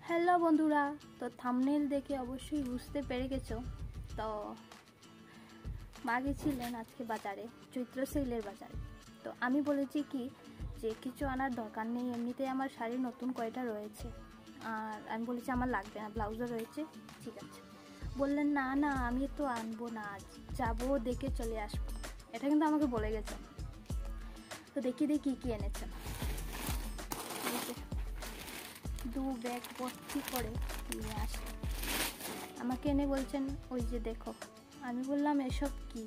Hello বন্ধুরা, তো thumbnail দেখে অবশ্যই বুঝতে পেরে গেছো। তো মা গেছিলেন আজকে বাজারে, চৈত্র সেলের বাজারে। তো আমি বলেছি কি যে কিছু আনার দরকার নেই, এমনিতেই আমার শাড়ি নতুন কয়টা রয়েছে, আর আমি বলেছি আমার লাগবে না, ব্লাউজও রয়েছে, ঠিক আছে। বললেন না না আমি তো আনবো না, আজ যাবো, দেখে চলে আসবো। এটা কিন্তু আমাকে বলে গেছে। তো দেখিয়ে দিই কী কী এনেছেন। দু ব্যাগ ভর্তি করে নিয়ে আসে, আমাকে এনে বলছেন ওই যে দেখো। আমি বললাম এসব কি?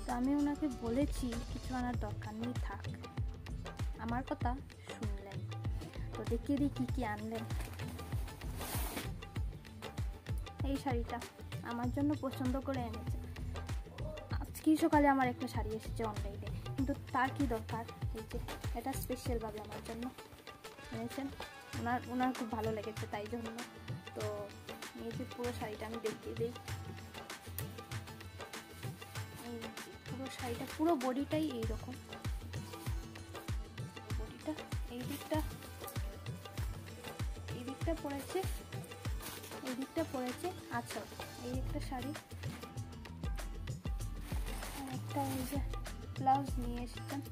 তো আমি ওনাকে বলেছি কিছু আনার দরকার নেই, থাক। আমার কথা শুনলেন। তো দেখিয়ে দিই কী কী আনলেন। এই শাড়িটা আমার জন্য পছন্দ করে এনেছে। আজকেই সকালে আমার একটা শাড়ি এসেছে অনলাইনে, কিন্তু তার কি দরকার, এই যে এটা স্পেশালভাবে আমার জন্য এনেছেন। ওনার খুব ভালো লেগেছে তাই জন্য। তো এই যে পুরো শাড়িটা আমি দেখিয়ে দিই। এই পুরো শাড়িটা, পুরো বডিটাই এইরকম। বডিটা এই দিকটা পড়েছে, এই দিকটা পড়েছে। আচ্ছা, এই একটা শাড়ি, আর একটা এই যে ব্লাউজ নিয়ে এসেছেন।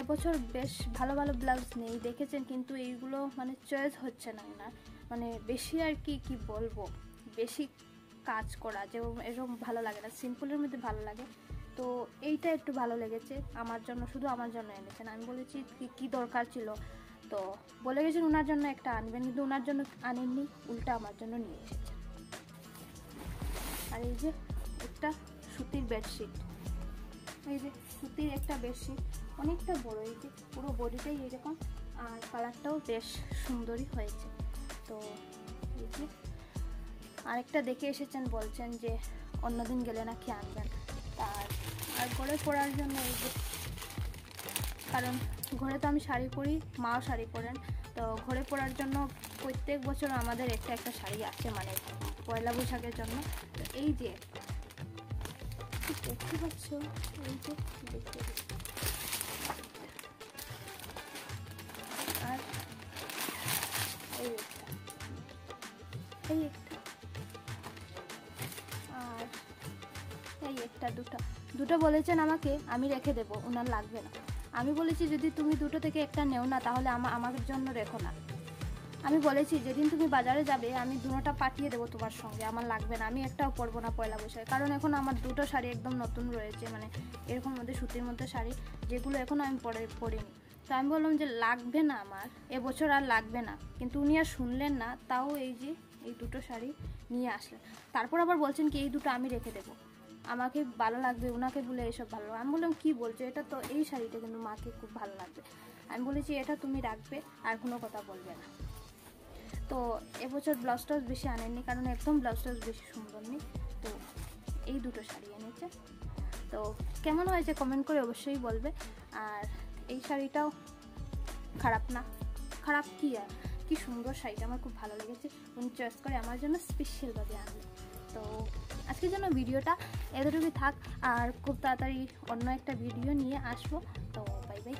এবছর বেশ ভালো ভালো ব্লাউজ নেই দেখেছেন, কিন্তু এইগুলো মানে চয়েস হচ্ছে না না, মানে বেশি আর কি বলবো, বেশি কাজ করা যে এরকম ভালো লাগে না, সিম্পলের মধ্যে ভালো লাগে। তো এইটা একটু ভালো লেগেছে আমার জন্য, শুধু আমার জন্য এনেছেন। আমি বলেছি কি দরকার ছিল, তো বলে গেছেন ওনার জন্য একটা আনবেন, কিন্তু ওনার জন্য আনেননি, উল্টা আমার জন্য নিয়ে এসেছেন। আর এই যে একটা সুতির বেডশিট, এই যে সুতির একটা বেডশিট, অনেকটা বড়, এই যে পুরো বডিটাই এরকম, আর কালারটাও বেশ সুন্দরই হয়েছে। তো এই যে আরেকটা দেখে এসেছেন, বলছেন যে অন্যদিন গেলে নাকি আনবেন। আর ঘরে পরার জন্য এই যে, কারণ ঘরে তো আমি শাড়ি পরি, মাও শাড়ি পরেন, তো ঘরে পরার জন্য প্রত্যেক বছর আমাদের একটা শাড়ি আছে, মানে পয়লা বৈশাখের জন্য। তো এই যে দেখতে পাচ্ছ, এই যে দেখতে, আর এই একটা আর এই একটা, দুটো বলেছেন আমাকে, আমি রেখে দেবো, ওনার লাগবে না। আমি বলেছি যদি তুমি দুটো থেকে একটা নেও না, তাহলে আমার জন্য রেখো না। আমি বলেছি যেদিন তুমি বাজারে যাবে আমি দুটোটা পাঠিয়ে দেবো তোমার সঙ্গে, আমার লাগবে না, আমি একটাও পরবো না পয়লা বৈশাখে। কারণ এখন আমার দুটো শাড়ি একদম নতুন রয়েছে, মানে এরকম মধ্যে সুতির মধ্যে শাড়ি, যেগুলো এখন আমি পরিনি। তো আমি বললাম যে লাগবে না, আমার এবছর আর লাগবে না, কিন্তু উনি আর শুনলেন না। তাও এই যে এই দুটো শাড়ি নিয়ে আসলেন। তারপর আবার বলছেন কি এই দুটো আমি রেখে দেবো, আমাকে ভালো লাগবে, ওনাকে বলে এসব ভালো লাগবে। আমি বললাম কী বলছো, এটা তো এই শাড়িটা কিন্তু মাকে খুব ভালো লাগবে। আমি বলেছি এটা তুমি রাখবে, আর কোনো কথা বলবে না। তো এবছর ব্লাউজ টাউজ বেশি আনেননি, কারণ একদম ব্লাউজ টাউজ বেশি সুন্দর নেই। তো এই দুটো শাড়ি এনেছে। তো কেমন হয়েছে কমেন্ট করে অবশ্যই বলবে। আর এই শাড়িটাও খারাপ না, খারাপ কি আর, কি সুন্দর শাড়িটা, আমার খুব ভালো লেগেছে। উনি চয়েস করে আমার জন্য স্পেশালভাবে আনবে। তো আজকের জন্য ভিডিওটা এতটুকুই থাক, আর খুব তাড়াতাড়ি অন্য একটা ভিডিও নিয়ে আসবো। তো বাই বাই।